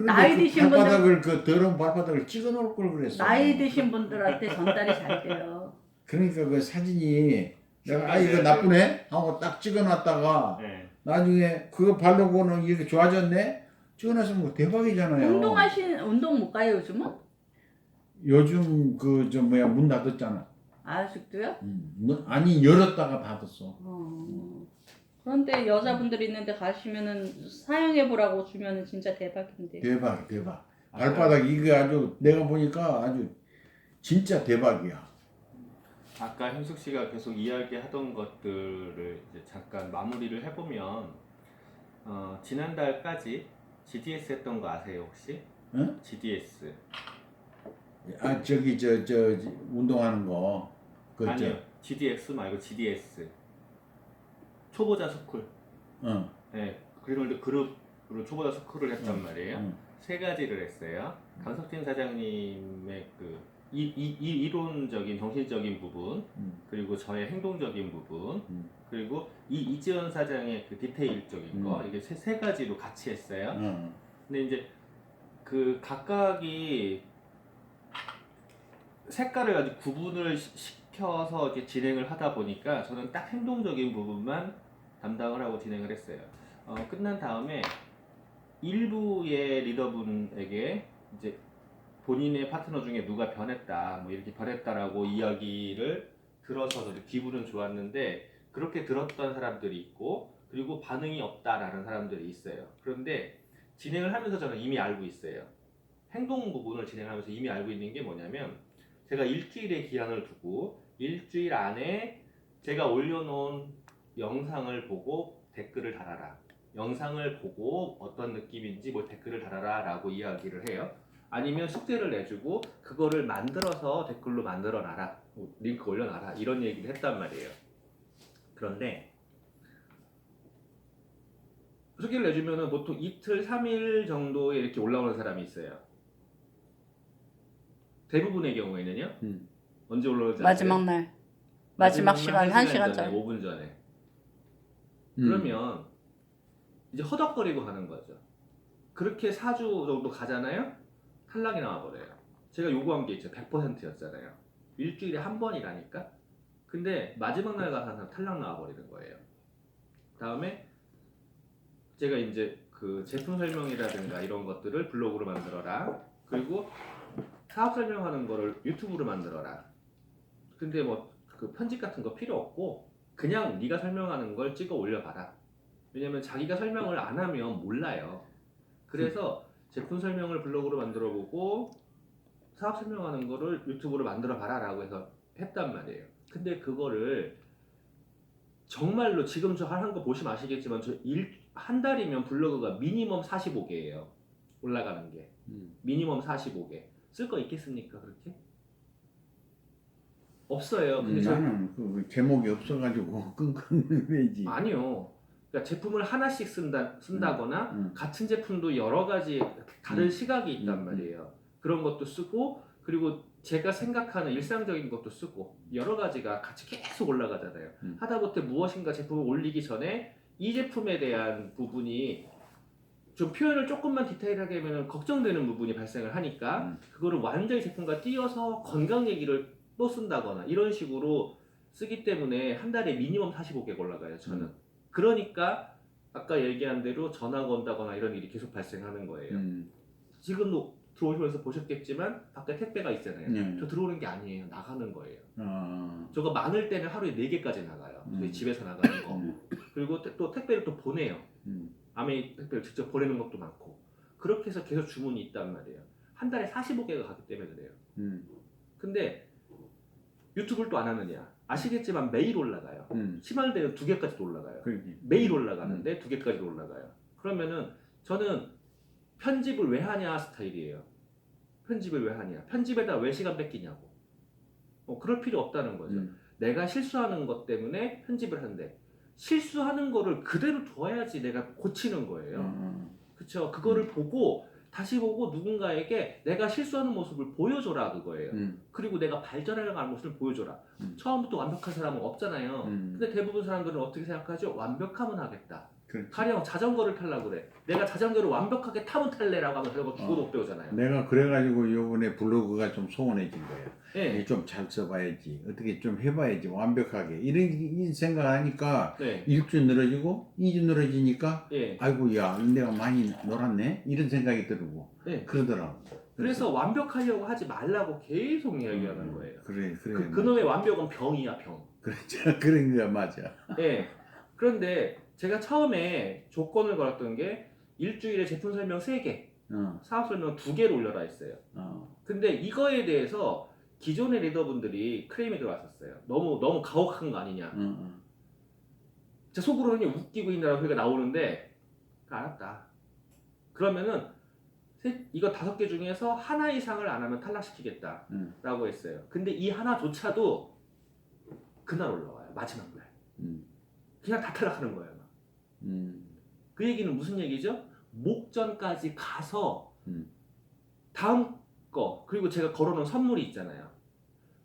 나이 드신 발바닥을 그 더러운 발바닥을 찍어 놓을 걸 그랬어. 나이 드신 분들한테 전달이 잘 돼요. 그러니까 그 사진이 내가 이거 나쁘네 하고 딱 찍어 놨다가 네. 나중에 그거 바르고는 이렇게 좋아졌네? 찍어 놨으면 뭐 대박이잖아요. 운동 못 가요 요즘은? 요즘 문 닫았잖아. 아직도요? 아니 열었다가 닫았어. 그런데 여자분들 있는데 가시면은 사용해 보라고 주면은 진짜 대박인데. 대박. 발바닥 이게 아주 내가 보니까 아주 진짜 대박이야. 아까 현숙 씨가 계속 이야기하던 것들을 이제 잠깐 마무리를 해보면 지난달까지 GDS 했던 거 아세요 혹시? 응? GDS. 저기 운동하는 거. 아니요. GDX 말고 GDS. 초보자 스쿨. 네. 그런데 그룹으로 초보자 스쿨을 했단 말이에요. 세 가지를 했어요. 강석진 사장님의 그 이론적인 정신적인 부분, 그리고 저의 행동적인 부분, 그리고 이지원 사장의 그 디테일적인 거, 이게 세 가지로 같이 했어요. 근데 이제 그 각각이 색깔을 아주 구분을 시켜서 이렇게 진행을 하다 보니까 저는 딱 행동적인 부분만 담당을 하고 진행을 했어요. 끝난 다음에 일부의 리더분에게 이제 본인의 파트너 중에 누가 변했다, 뭐 이렇게 변했다라고 이야기를 들어서 저도 기분은 좋았는데 그렇게 들었던 사람들이 있고 그리고 반응이 없다라는 사람들이 있어요. 그런데 진행을 하면서 저는 이미 알고 있어요. 행동 부분을 진행하면서 이미 알고 있는 게 뭐냐면 제가 일주일의 기한을 두고 일주일 안에 제가 올려놓은 영상을 보고 댓글을 달아라. 영상을 보고 어떤 느낌인지 뭐 댓글을 달아라 라고 이야기를 해요. 아니면 숙제를 내주고 그거를 만들어서 댓글로 만들어놔라, 링크 올려놔라 이런 얘기를 했단 말이에요. 그런데 숙제를 내주면은 보통 이틀, 3일 정도에 이렇게 올라오는 사람이 있어요. 대부분의 경우에는요. 언제 올라오는지 마지막 날, 마지막 시간 1시간 전에. 5분 전에. 그러면 이제 허덕거리고 가는 거죠. 그렇게 4주 정도 가잖아요. 탈락이 나와버려요. 제가 요구한 게 있죠. 100%였잖아요. 일주일에 한 번이라니까. 근데 마지막 날 가서 항상 탈락 나와버리는 거예요. 다음에 제가 이제 그 제품 설명이라든가 이런 것들을 블로그로 만들어라. 그리고 사업 설명하는 거를 유튜브로 만들어라. 근데 뭐 그 편집 같은 거 필요 없고 그냥 네가 설명하는 걸 찍어 올려봐라. 왜냐면 자기가 설명을 안 하면 몰라요. 그래서 제품 설명을 블로그로 만들어 보고 사업 설명하는 거를 유튜브로 만들어 봐라 라고 해서 했단 말이에요. 근데 그거를 정말로 지금 저 하는 거 보시면 아시겠지만 한 달이면 블로그가 미니멈 45개예요. 올라가는 게. 미니멈 45개. 쓸 거 있겠습니까 그렇게? 없어요. 근데 나는 그 제목이 없어가지고 끙끙 왜지. 아니요. 그러니까 제품을 하나씩 쓴다거나 같은 제품도 여러 가지 다른 시각이 있단 말이에요. 그런 것도 쓰고 그리고 제가 생각하는 일상적인 것도 쓰고 여러 가지가 같이 계속 올라가잖아요. 하다못해 무엇인가 제품을 올리기 전에 이 제품에 대한 부분이 좀 표현을 조금만 디테일하게 하면 걱정되는 부분이 발생을 하니까 그거를 완전히 제품과 띄어서 건강 얘기를 또 쓴다거나 이런 식으로 쓰기 때문에 한 달에 미니멈 45개가 올라가요 저는. 그러니까 아까 얘기한 대로 전화가 온다거나 이런 일이 계속 발생하는 거예요. 지금도 들어오시면서 보셨겠지만 밖에 택배가 있잖아요. 저 들어오는 게 아니에요. 나가는 거예요. 저거 많을 때는 하루에 4개까지 나가요. 저희 집에서 나가는 거. 그리고 또 택배를 또 보내요. 아메이 택배를 직접 보내는 것도 많고. 그렇게 해서 계속 주문이 있단 말이에요. 한 달에 45개가 가기 때문에 그래요. 근데 유튜브를 또 안 하느냐? 아시겠지만 매일 올라가요. 심할 때는 2개까지도 올라가요. 매일 올라가는데 2개까지도 올라가요. 그러면은 저는 편집을 왜 하냐 스타일이에요. 편집을 왜 하냐? 편집에다 왜 시간 뺏기냐고. 그럴 필요 없다는 거죠. 내가 실수하는 것 때문에 편집을 한대. 실수하는 거를 그대로 둬야지 내가 고치는 거예요. 그쵸? 그거를 보고 다시 보고 누군가에게 내가 실수하는 모습을 보여줘라 그거예요. 그리고 내가 발전해나가는 모습을 보여줘라. 처음부터 완벽한 사람은 없잖아요. 근데 대부분 사람들은 어떻게 생각하죠? 완벽하면 하겠다. 가령 자전거를 타려고 그래. 내가 자전거를 완벽하게 타면 탈래라고 하면 자전거 죽어도 못 배우잖아요. 내가 그래가지고 요번에 블로그가 좀 소원해진 거예요. 네. 좀 잘 써봐야지. 어떻게 좀 해봐야지. 완벽하게. 이런 생각하니까 네. 1주 늘어지고 2주 늘어지니까 네. 아이고 야 내가 많이 놀았네. 이런 생각이 들고 네. 그러더라고. 그래서 완벽하려고 하지 말라고 계속 이야기하는 거예요. 그래. 그놈의 완벽은 병이야 병. 그렇죠. 그런 거 맞아. 네. 그런데 제가 처음에 조건을 걸었던 게 일주일에 제품 설명 3개, 사업 설명 2개를 올려라 했어요. 근데 이거에 대해서 기존의 리더분들이 크레임이 들어왔었어요. 너무 가혹한 거 아니냐. 제 속으로는 웃기고 있느라고 소리가 나오는데 알았다. 그러면은 이거 5개 중에서 하나 이상을 안 하면 탈락시키겠다 라고 했어요. 근데 이 하나조차도 그날 올라와요. 마지막 날. 그냥 다 탈락하는 거예요. 그 얘기는 무슨 얘기죠? 목전까지 가서 다음 거 그리고 제가 걸어놓은 선물이 있잖아요.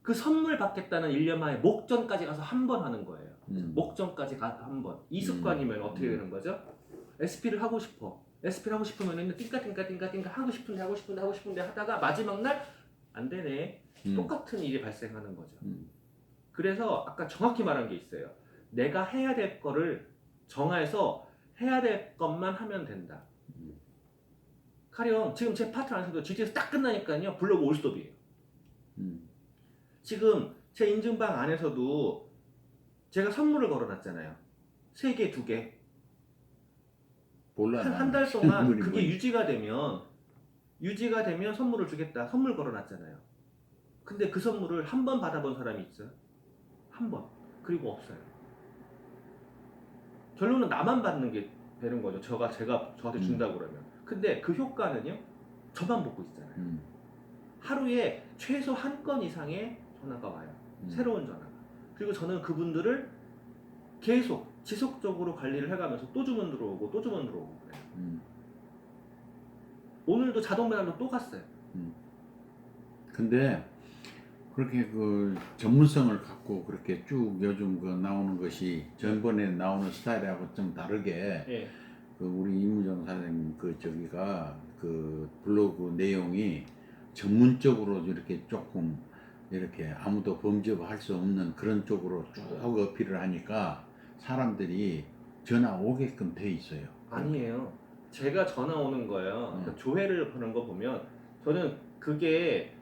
그 선물 받겠다는 1년 만에 목전까지 가서 한 번 하는 거예요. 목전까지 가서 한 번. 이 습관이면 어떻게 되는 거죠? SP를 하고 싶어. SP를 하고 싶으면 띵까 하고 싶은데 하다가 마지막 날 안 되네. 똑같은 일이 발생하는 거죠. 그래서 아까 정확히 말한 게 있어요. 내가 해야 될 거를 정해서 해야 될 것만 하면 된다. 가령 지금 제 파트 안에서도 GTS 딱 끝나니까요 블로그 올스톱이에요. 지금 제 인증방 안에서도 제가 선물을 걸어놨잖아요. 3개, 2개. 몰라. 한 달 동안 선물이 그게 뭐지? 유지가 되면 선물을 주겠다. 선물 걸어놨잖아요. 근데 그 선물을 한 번 받아본 사람이 있어요? 한 번. 그리고 없어요. 결론은 나만 받는 게 되는 거죠. 제가 저한테 준다고 그러면. 근데 그 효과는요? 저만 보고 있잖아요. 하루에 최소 한 건 이상의 전화가 와요. 새로운 전화가. 그리고 저는 그분들을 계속 지속적으로 관리를 해가면서 또 주문 들어오고 또 주문 들어오고 그래요. 오늘도 자동 배달로 또 갔어요. 근데 그렇게 그 전문성을 갖고 그렇게 쭉 요즘 그 나오는 것이 전번에 나오는 스타일하고 좀 다르게 예. 그 우리 이무정 사장님 그 저기가 그 블로그 내용이 전문적으로 이렇게 조금 이렇게 아무도 범접할 수 없는 그런 쪽으로 쭉 어필을 하니까 사람들이 전화 오게끔 돼 있어요. 아니에요. 제가 전화 오는 거예요. 그러니까 조회를 보는 거 보면 저는 그게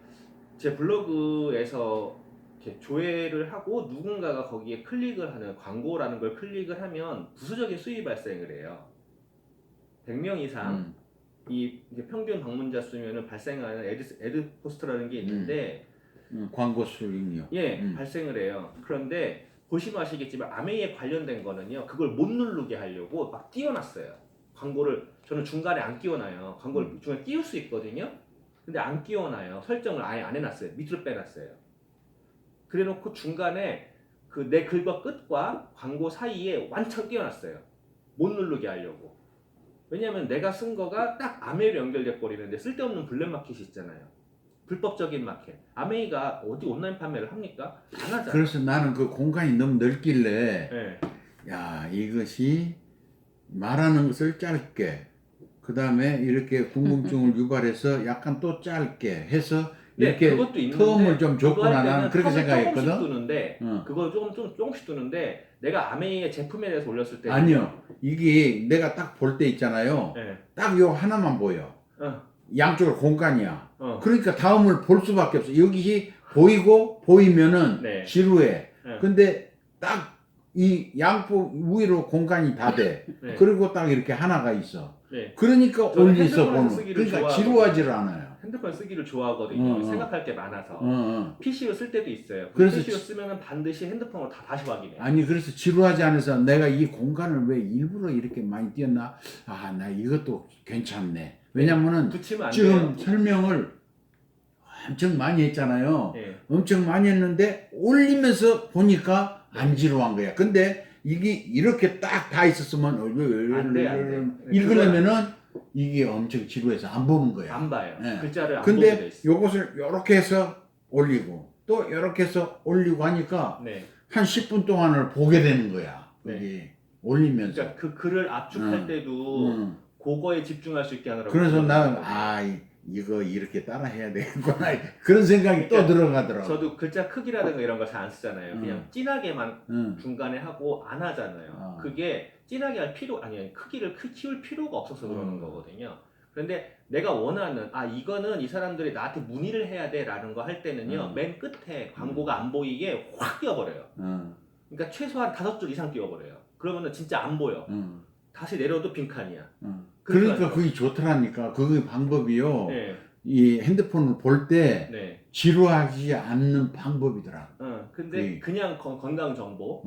제 블로그에서 이렇게 조회를 하고 누군가가 거기에 클릭을 하는 광고라는 걸 클릭을 하면 부수적인 수익이 발생을 해요. 100명 이상 이게 평균 방문자 수면은 발생하는 애드 포스트라는 게 있는데 광고 수익요. 예, 발생을 해요. 그런데 보시면 아시겠지만 아메이에 관련된 거는요. 그걸 못 누르게 하려고 막 띄워놨어요. 광고를 저는 중간에 안 끼워놔요. 광고를 중간에 띄울 수 있거든요. 근데 안 끼워놔요. 설정을 아예 안 해놨어요. 밑으로 빼놨어요. 그래놓고 중간에 그 내 글과 끝과 광고 사이에 완전 띄워놨어요. 못 누르게 하려고. 왜냐면 내가 쓴 거가 딱 아메이로 연결돼 버리는데 쓸데없는 블랙마켓이 있잖아요. 불법적인 마켓. 아메이가 어디 온라인 판매를 합니까? 안 하잖아요. 그래서 나는 그 공간이 너무 넓길래 네. 야 이것이 말하는 것을 짧게 그 다음에 이렇게 궁금증을 유발해서 약간 또 짧게 해서 이렇게 그것도 있는데 텀을 좀 그거 줬구나 할 나는 때는 그렇게 텀을 생각했거든. 조금씩 두는데 어. 그걸 조금씩 두는데 내가 아메이의 제품에 대해서 올렸을 때 아니요 이게 내가 딱 볼 때 있잖아요. 네. 딱 요 하나만 보여. 어. 양쪽으로 공간이야. 어. 그러니까 다음을 볼 수밖에 없어. 여기 보이고 보이면은 네. 지루해. 네. 근데 딱 이 양쪽 위로 공간이 다 돼. 네. 그리고 딱 이렇게 하나가 있어. 네. 그러니까 저는 올리서 핸드폰에서 보는. 쓰기를 그러니까 좋아하거든요. 지루하지를 않아요. 핸드폰 쓰기를 좋아하거든요. 어. 생각할 게 많아서. 어. PC로 쓸 때도 있어요. 그래서 PC로 쓰면 반드시 핸드폰으로 다시 확인해요. 아니 그래서 지루하지 않아서 내가 이 공간을 왜 일부러 이렇게 많이 띄었나? 아, 나 이것도 괜찮네. 왜냐면은 붙이면 안 지금 돼요. 설명을 엄청 많이 했잖아요. 네. 엄청 많이 했는데 올리면서 보니까 안 지루한 거야. 근데 이게 이렇게 딱 다 있었으면 안 돼. 읽으려면은 이게 엄청 지루해서 안 보는 거야. 안 봐요. 네. 글자를 안 보게 돼 근데 있어요. 요것을 이렇게 해서 올리고 또 이렇게 해서 올리고 하니까 네. 한 10분 동안을 보게 되는 거야. 네. 여기 올리면서. 그러니까 그 글을 압축할 때도 그거에 집중할 수 있게 하느라고. 그래서 난 이거 이렇게 따라 해야 되겠구나 그런 생각이 또 들어가더라고. 저도 글자 크기라든가 이런 거 잘 안 쓰잖아요. 그냥 진하게만 중간에 하고 안 하잖아요. 그게 진하게 할 크기를 키울 필요가 없어서 그러는 거거든요. 그런데 내가 원하는 이거는 이 사람들이 나한테 문의를 해야 돼라는 거 할 때는요. 맨 끝에 광고가 안 보이게 확 띄워버려요. 그러니까 최소한 5줄 이상 띄워버려요. 그러면은 진짜 안 보여. 다시 내려도 빈칸이야. 그러니까 그게 좋더라니까. 그 방법이요. 네. 이 핸드폰을 볼 때 네. 지루하지 않는 방법이더라. 근데 그냥 건강 정보,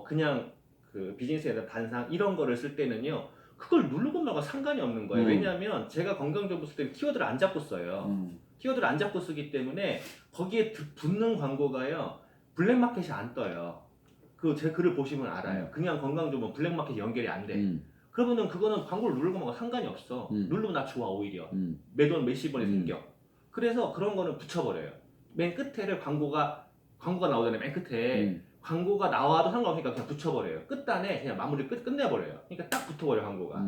그냥 그 비즈니스에 대한 반상 이런 거를 쓸 때는요. 그걸 누르고 말고 상관이 없는 거예요. 왜냐하면 제가 건강 정보 쓸 때는 키워드를 안 잡고 써요. 키워드를 안 잡고 쓰기 때문에 거기에 붙는 광고가요. 블랙마켓이 안 떠요. 제 글을 보시면 알아요. 그냥 건강 정보 블랙마켓 연결이 안 돼. 그러면은 그거는 광고를 누르고 말고 상관이 없어. 누르면 나 좋아 오히려. 매돈 몇십 원이 생겨. 그래서 그런 거는 붙여버려요. 맨 끝에를 광고가 나오잖아요. 맨 끝에 광고가 나와도 상관없으니까 그냥 붙여버려요. 끝단에 그냥 마무리 끝내버려요. 그러니까 딱 붙어버려 광고가.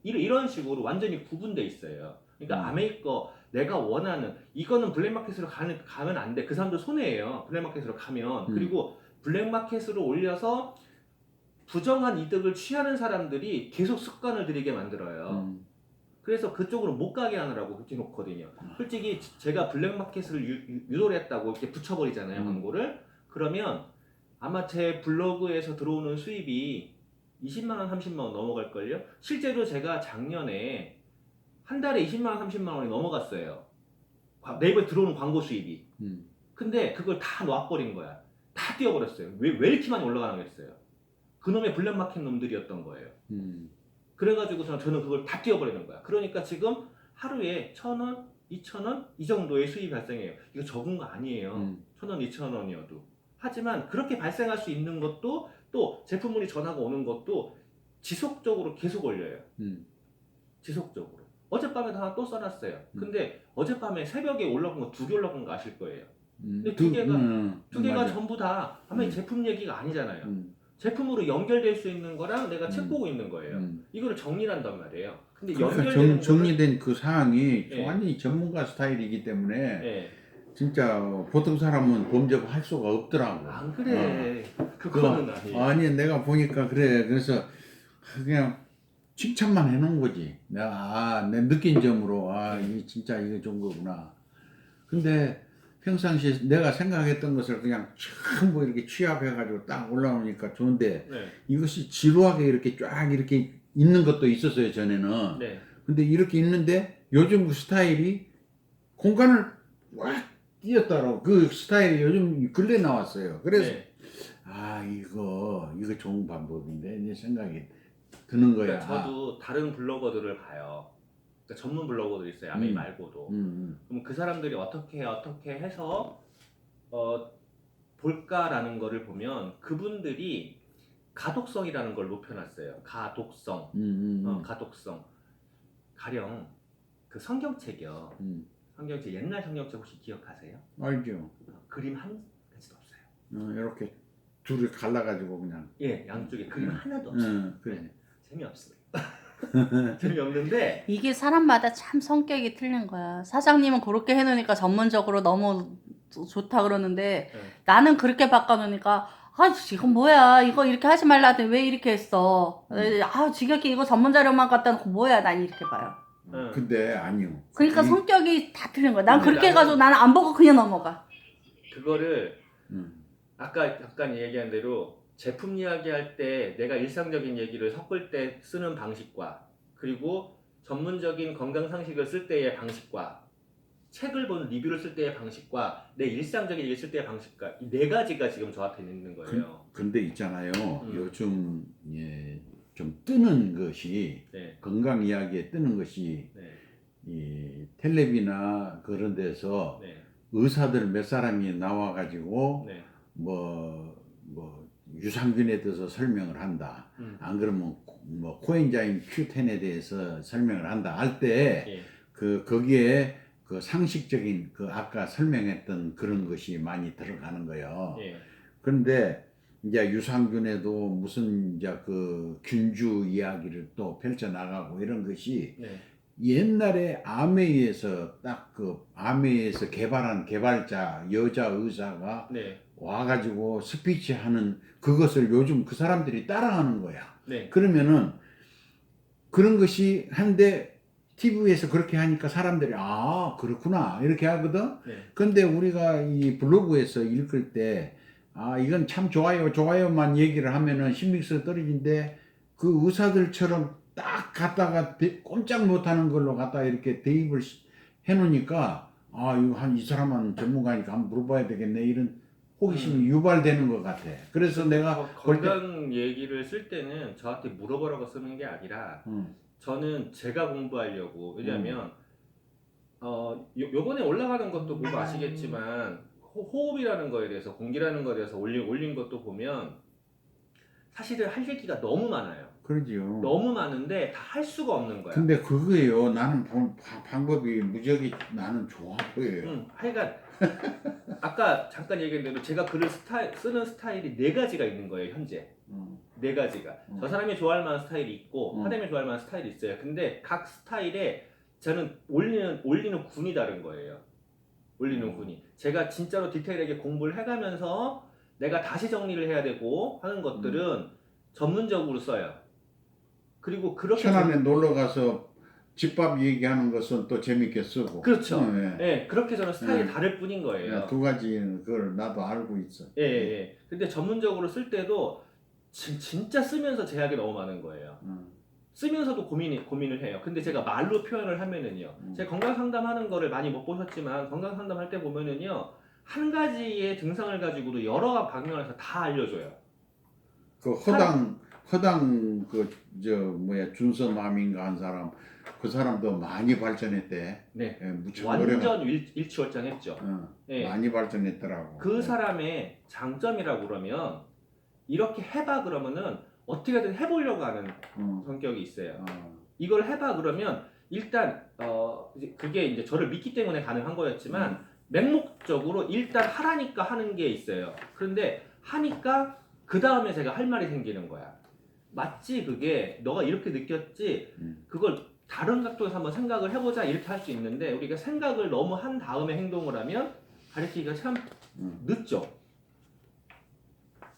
이런 식으로 완전히 구분돼 있어요. 그러니까 아메이 거 내가 원하는 이거는 블랙마켓으로 가면 안 돼. 그 사람들 손해예요. 블랙마켓으로 가면. 그리고 블랙마켓으로 올려서 부정한 이득을 취하는 사람들이 계속 습관을 들이게 만들어요. 그래서 그쪽으로 못 가게 하느라고 그렇게 놓거든요. 솔직히 제가 블랙마켓을 유도를 했다고 이렇게 붙여버리잖아요, 광고를. 그러면 아마 제 블로그에서 들어오는 수입이 20만원, 30만원 넘어갈걸요? 실제로 제가 작년에 한 달에 20만원, 30만원이 넘어갔어요. 네이버에 들어오는 광고 수입이. 근데 그걸 다 놔버린 거야. 다 띄워버렸어요. 왜 이렇게 많이 올라가겠어요? 그놈의 블랙마켓 놈들이었던 거예요. 그래가지고 저는 그걸 다 띄워버리는 거야. 그러니까 지금 하루에 1,000원, 2,000원 이 정도의 수입이 발생해요. 이거 적은 거 아니에요. 1,000원, 2,000원이어도. 하지만 그렇게 발생할 수 있는 것도 또 제품물이 전화가 오는 것도 지속적으로 계속 올려요. 지속적으로. 어젯밤에도 하나 또 써놨어요. 근데 어젯밤에 새벽에 올라간 거 2개 올라간 거 아실 거예요. 근데 두 개가 전부 다 아마 제품 얘기가 아니잖아요. 제품으로 연결될 수 있는 거랑 내가 책 보고 있는 거예요. 이거를 정리를 한단 말이에요. 근데 그러니까 연결되는 정리된 그 사항이 예. 완전히 전문가 스타일이기 때문에 예. 진짜 보통 사람은 범접을 할 수가 없더라고. 안 그래. 그거는 아니에요. 아니 내가 보니까 그래. 그래서 그냥 칭찬만 해놓은 거지. 내가 내 느낀 점으로 이 진짜 이거 좋은 거구나. 근데 평상시에 내가 생각했던 것을 그냥 전부 이렇게 취합해가지고 딱 올라오니까 좋은데 네. 이것이 지루하게 이렇게 쫙 이렇게 있는 것도 있었어요 전에는. 네. 근데 이렇게 있는데 요즘 그 스타일이 공간을 꽉 띄었다라고 그 스타일이 요즘 근래 나왔어요. 그래서 네. 이거 좋은 방법인데 내 생각이 드는 거야. 그러니까 저도 다른 블로거들을 봐요. 그러니까 전문 블로거들 있어요. 아메이 말고도. 그럼 그 사람들이 어떻게 해서 볼까라는 거를 보면 그분들이 가독성이라는 걸 높여놨어요. 가독성. 가독성. 가령 그 성경책이요. 성경책 옛날 성경책 혹시 기억하세요? 알죠. 그림 한 가지도 없어요. 이렇게 둘을 갈라가지고 그냥. 예, 양쪽에 그림 하나도 없어요. 그래. 네, 재미없어요. 재미없는데 이게 사람마다 참 성격이 틀린 거야. 사장님은 그렇게 해놓으니까 전문적으로 너무 좋다 그러는데 네. 나는 그렇게 바꿔놓으니까 이건 뭐야, 이거 이렇게 하지 말라 하더니 왜 이렇게 했어. 지겹게 이거 전문 자료만 갖다 놓고 뭐야, 난 이렇게 봐요. 근데 아니요. 그러니까 성격이 다 틀린 거야. 난 근데 그렇게 해가지고 나는 안 보고 그냥 넘어가. 그거를 아까 잠깐 얘기한 대로 제품 이야기할 때 내가 일상적인 얘기를 섞을 때 쓰는 방식과 그리고 전문적인 건강 상식을 쓸 때의 방식과 책을 보는 리뷰를 쓸 때의 방식과 내 일상적인 얘기를 쓸 때의 방식과 이 네 가지가 지금 저한테 있는 거예요. 근데 있잖아요. 요즘 좀 뜨는 것이 네. 건강 이야기에 뜨는 것이 네. 이 텔레비나 그런 데서 네. 의사들 몇 사람이 나와가지고 네. 뭐 유산균에 대해서 설명을 한다. 안 그러면 뭐 코엔자임 Q10에 대해서 설명을 한다 할 때 예. 거기에 그 상식적인 그 아까 설명했던 그런 것이 많이 들어가는 거예요. 예. 그런데 이제 유산균에도 무슨 이제 그 균주 이야기를 또 펼쳐 나가고 이런 것이 네. 옛날에 아메이에서 딱 그 아메이에서 개발한 개발자 여자 의사가 네. 와가지고 스피치하는 그것을 요즘 그 사람들이 따라하는 거야. 네. 그러면은 그런 것이 한데 TV에서 그렇게 하니까 사람들이 그렇구나 이렇게 하거든. 네. 근데 우리가 이 블로그에서 읽을 때 이건 참 좋아요만 얘기를 하면은 신빙성 떨어진데 그 의사들처럼 딱 갖다가 꼼짝 못하는 걸로 갖다 이렇게 대입을 해놓으니까 이거 이 사람은 전문가니까 한번 물어봐야 되겠네 이런 호기심이 유발되는 것 같아. 그래서 내가 건강 얘기를 쓸 때는 저한테 물어보라고 쓰는 게 아니라 저는 제가 공부하려고. 왜냐면 요번에 올라가는 것도 보고 아시겠지만 호흡이라는 거에 대해서 공기라는 거에 대해서 올린 것도 보면 사실은 할 얘기가 너무 많아요. 그러지요. 너무 많은데 다 할 수가 없는 거야. 근데 그거예요. 나는 방법이 무지하게 나는 좋아 보여요. 하여간 아까 잠깐 얘기한 대로 제가 글을 쓰는 스타일이 네 가지가 있는 거예요 현재. 네 가지가. 저 사람이 좋아할 만한 스타일이 있고 하대면 좋아할 만한 스타일이 있어요. 근데 각 스타일에 저는 올리는 군이 다른 거예요. 올리는 군이. 제가 진짜로 디테일하게 공부를 해가면서 내가 다시 정리를 해야 되고 하는 것들은 전문적으로 써요. 그리고 그렇게 천안에 놀러 가서 집밥 얘기하는 것은 또 재밌게 쓰고. 그렇죠. 예. 예, 그렇게 저는 스타일이 네. 다를 뿐인 거예요. 예, 두 가지는 그걸 나도 알고 있어. 예, 예. 근데 전문적으로 쓸 때도 진짜 쓰면서 제약이 너무 많은 거예요. 쓰면서도 고민을 해요. 근데 제가 말로 표현을 하면은요. 제가 건강 상담하는 거를 많이 못 보셨지만 건강 상담할 때 보면은요. 한 가지의 증상을 가지고도 여러 방면에서 다 알려줘요. 그 허당 준서맘인가 한 사람 그 사람도 많이 발전했대. 네. 예, 무척 완전 일치월장했죠. 예. 많이 발전했더라고. 그 사람의 장점이라고 그러면 이렇게 해봐 그러면은 어떻게든 해보려고 하는 성격이 있어요. 이걸 해봐 그러면 일단 그게 이제 저를 믿기 때문에 가능한 거였지만 맹목적으로 일단 하라니까 하는 게 있어요. 그런데 하니까 그 다음에 제가 할 말이 생기는 거야. 맞지 그게 너가 이렇게 느꼈지 그걸 다른 각도에서 한번 생각을 해보자 이렇게 할 수 있는데 우리가 생각을 너무 한 다음에 행동을 하면 가르치기가 참 늦죠.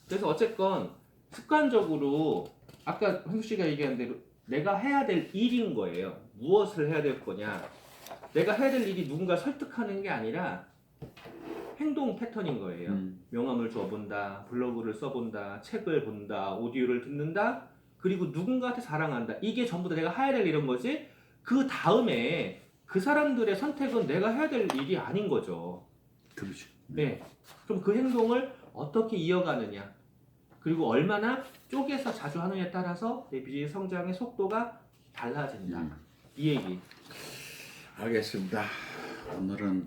그래서 어쨌건 습관적으로 아까 현수 씨가 얘기한 대로 내가 해야 될 일인 거예요. 무엇을 해야 될 거냐. 내가 해야 될 일이 누군가 설득하는 게 아니라 행동 패턴인 거예요. 명함을 줘본다, 블로그를 써본다, 책을 본다, 오디오를 듣는다, 그리고 누군가한테 자랑한다. 이게 전부 다 내가 해야 될 일인 거지. 그 다음에 그 사람들의 선택은 내가 해야 될 일이 아닌 거죠. 그렇죠. 네. 그럼 그 행동을 어떻게 이어가느냐. 그리고 얼마나 쪼개서 자주 하느냐에 따라서 내 비즈니스 성장의 속도가 달라진다. 이 얘기. 알겠습니다. 오늘은